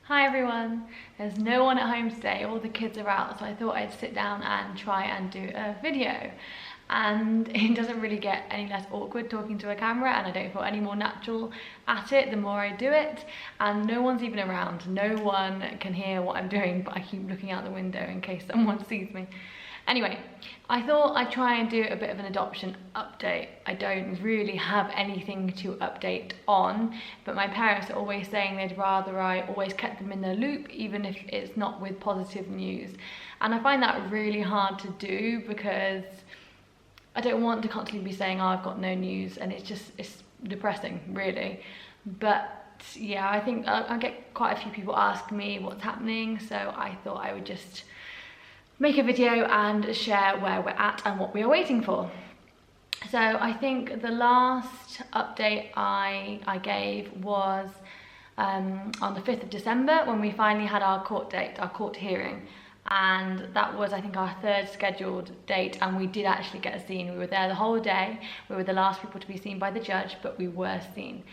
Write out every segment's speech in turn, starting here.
Hi everyone, there's no one at home today, all the kids are out, so I thought I'd sit down and try and do a video. And it doesn't really get any less awkward talking to a camera, and I don't feel any more natural at it the more I do it. And no one's even around, no one can hear what I'm doing, but I keep looking out the window in case someone sees me. Anyway, I thought I'd try and do a bit of an adoption update. I don't really have anything to update on, but my parents are always saying they'd rather I always kept them in the loop, even if it's not with positive news. And I find that really hard to do because I don't want to constantly be saying, oh, I've got no news, and it's depressing, really. But yeah, I think I get quite a few people ask me what's happening, so I thought I would just make a video and share where we're at and what we are waiting for. So I think the last update I gave was on the 5th of December when we finally had our court date, our court hearing. And that was, I think, our third scheduled date, and we did actually get seen. We were there the whole day. We were the last people to be seen by the judge, but we were seen.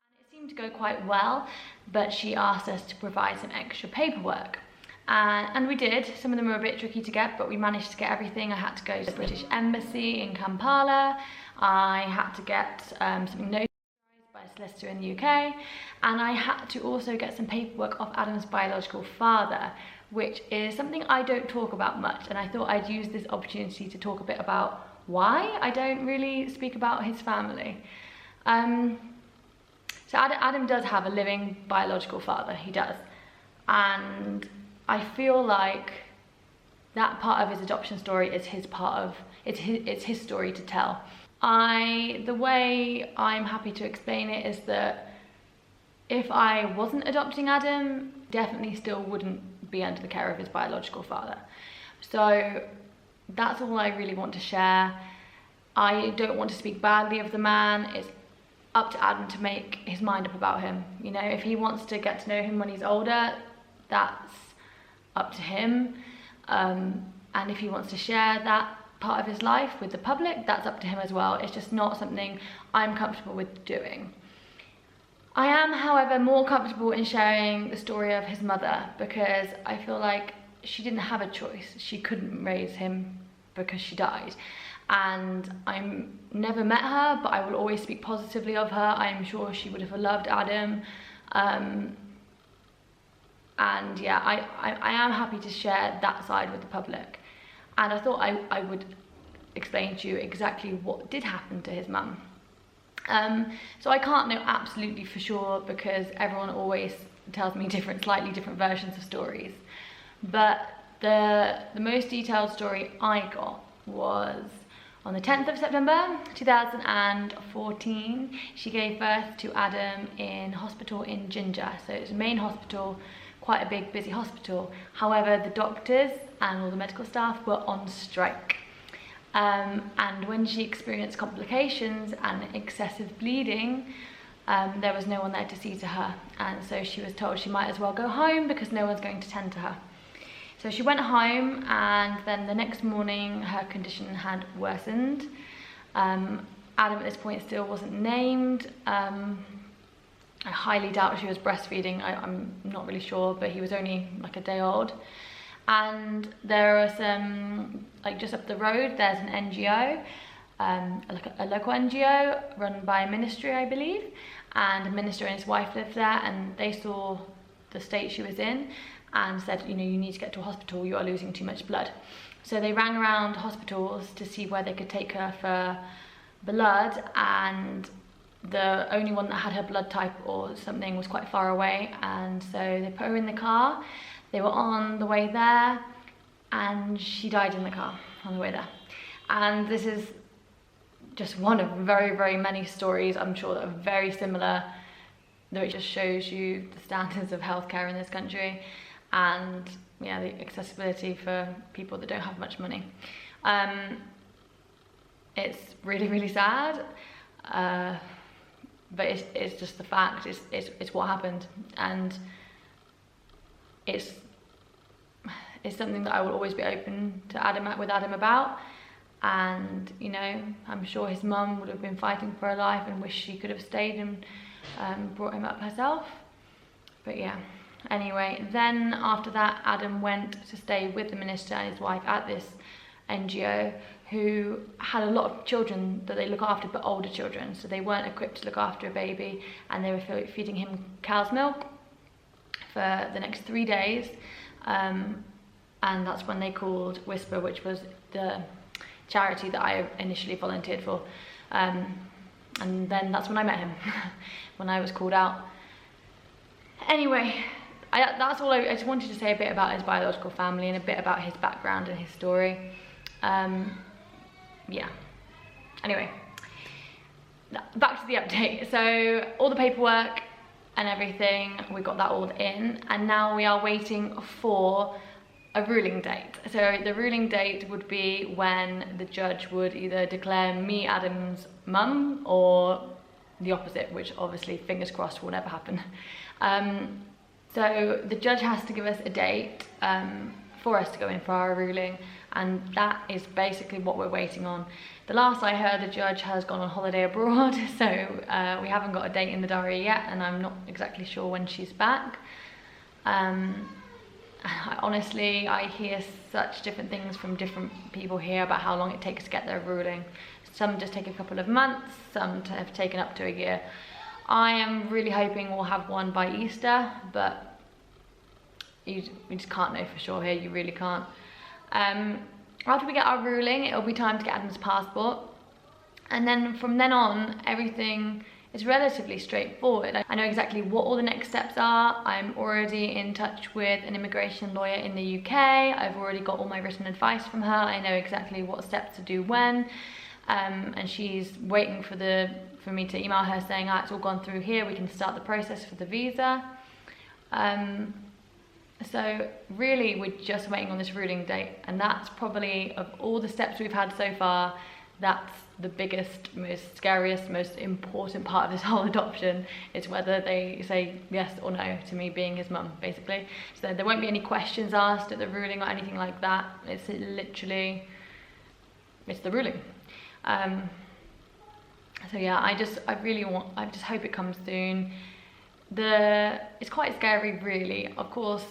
And it seemed to go quite well, but she asked us to provide some extra paperwork. And we did. Some of them were a bit tricky to get, but we managed to get everything. I had to go to the British Embassy in Kampala. I had to get something notarized by a solicitor in the UK. And I had to also get some paperwork off Adam's biological father, which is something I don't talk about much. And I thought I'd use this opportunity to talk a bit about why I don't really speak about his family. So Adam does have a living biological father, he does. And I feel like that part of his adoption story is it's his story to tell. The way I'm happy to explain it is that if I wasn't adopting Adam, definitely still wouldn't be under the care of his biological father. So that's all I really want to share. I don't want to speak badly of the man. It's up to Adam to make his mind up about him. You know, if he wants to get to know him when he's older, that's up to him. And if he wants to share that part of his life with the public, that's up to him as well. It's just not something I'm comfortable with doing. I am, however, more comfortable in sharing the story of his mother because I feel like she didn't have a choice. She couldn't raise him because she died. And I never met her, but I will always speak positively of her. I'm sure she would have loved Adam. And yeah, I am happy to share that side with the public. And I thought I would explain to you exactly what did happen to his mum. So I can't know absolutely for sure because everyone always tells me slightly different versions of stories. But the most detailed story I got was on the 10th of September 2014. She gave birth to Adam in hospital in Ginger. So it's a main hospital, quite a big, busy hospital. However, the doctors and all the medical staff were on strike. And when she experienced complications and excessive bleeding, there was no one there to see to her. And so she was told she might as well go home because no one's going to tend to her. So she went home, and then the next morning her condition had worsened. Adam at this point still wasn't named. I highly doubt she was breastfeeding. I'm not really sure, but he was only like a day old. And there are some, like just up the road, there's an NGO, a local NGO run by a ministry, I believe. And a minister and his wife lived there, and they saw the state she was in and said, you know, you need to get to a hospital, you are losing too much blood. So they rang around hospitals to see where they could take her for blood, and the only one that had her blood type or something was quite far away, and so they put her in the car. They were on the way there, and she died in the car on the way there. And this is just one of very, very many stories, I'm sure, that are very similar, though it just shows you the standards of healthcare in this country and yeah, the accessibility for people that don't have much money. It's really, really sad. But it's just the fact, it's what happened, and it's something that I will always be open to with Adam about. And you know, I'm sure his mum would have been fighting for her life and wish she could have stayed and brought him up herself. But yeah, Anyway, then after that, Adam went to stay with the minister and his wife at this NGO, who had a lot of children that they look after, but older children, so they weren't equipped to look after a baby, and they were feeding him cow's milk for the next 3 days. And that's when they called Whisper, which was the charity that I initially volunteered for. And then that's when I met him, when I was called out. Anyway, that's all. I just wanted to say a bit about his biological family and a bit about his background and his story. Yeah. Anyway, back to the update. So all the paperwork and everything, we got that all in, and now we are waiting for a ruling date. So the ruling date would be when the judge would either declare me Adam's mum or the opposite, which obviously, fingers crossed, will never happen. So the judge has to give us a date for us to go in for our ruling, and that is basically what we're waiting on. The last I heard, the judge has gone on holiday abroad, so we haven't got a date in the diary yet, and I'm not exactly sure when she's back. Honestly, I hear such different things from different people here about how long it takes to get their ruling. Some just take a couple of months, some have taken up to a year. I am really hoping we'll have one by Easter, but you just can't know for sure here, you really can't. After we get our ruling, it'll be time to get Adam's passport. And then from then on, everything is relatively straightforward. I know exactly what all the next steps are. I'm already in touch with an immigration lawyer in the UK. I've already got all my written advice from her. I know exactly what steps to do when. And she's waiting for me to email her saying, it's all gone through here, we can start the process for the visa. So really, we're just waiting on this ruling date, and that's probably, of all the steps we've had so far, that's the biggest, most scariest, most important part of this whole adoption, is whether they say yes or no to me being his mum, basically. So there won't be any questions asked at the ruling or anything like that. It's literally, it's the ruling. So yeah, I just hope it comes soon. It's quite scary, really. Of course,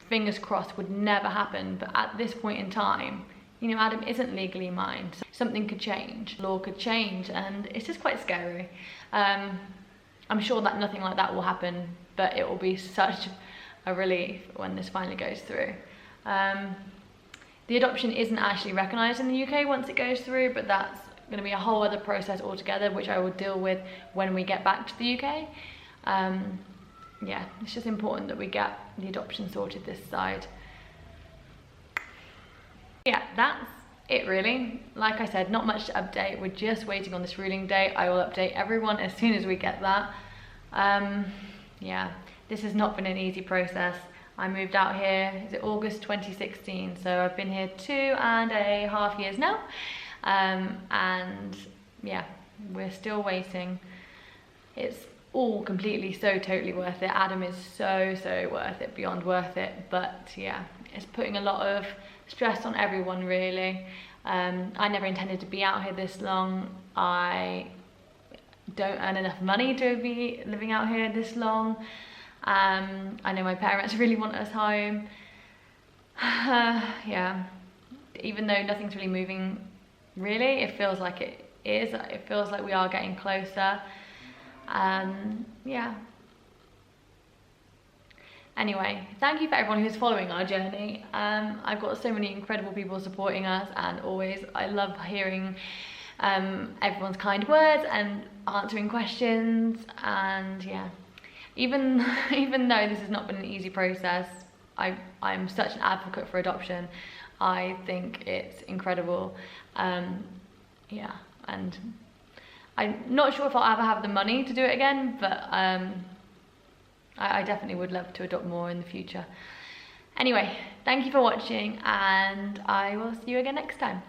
fingers crossed, would never happen, but at this point in time, you know, Adam isn't legally mine, so something could change, law could change, and it's just quite scary. I'm sure that nothing like that will happen, but it will be such a relief when this finally goes through. The adoption isn't actually recognised in the UK once it goes through, but that's going to be a whole other process altogether, which I will deal with when we get back to the UK. Yeah, it's just important that we get the adoption sorted this side. Yeah, that's it really. Like I said, not much to update. We're just waiting on this ruling date. I will update everyone as soon as we get that. Yeah, this has not been an easy process. I moved out here, is it August 2016? So I've been here 2.5 years now. And yeah, we're still waiting. It's all completely totally worth it. Adam is so worth it, beyond worth it. But yeah, it's putting a lot of stress on everyone, really. I never intended to be out here this long. I don't earn enough money to be living out here this long. I know my parents really want us home. Yeah, even though nothing's really moving, really, it feels like it is. It feels like we are getting closer. Yeah. Anyway, thank you for everyone who's following our journey. I've got so many incredible people supporting us, and always I love hearing everyone's kind words and answering questions. And yeah, even though this has not been an easy process, I'm such an advocate for adoption. I think it's incredible. Yeah, and I'm not sure if I'll ever have the money to do it again, but I definitely would love to adopt more in the future. Anyway, thank you for watching, and I will see you again next time.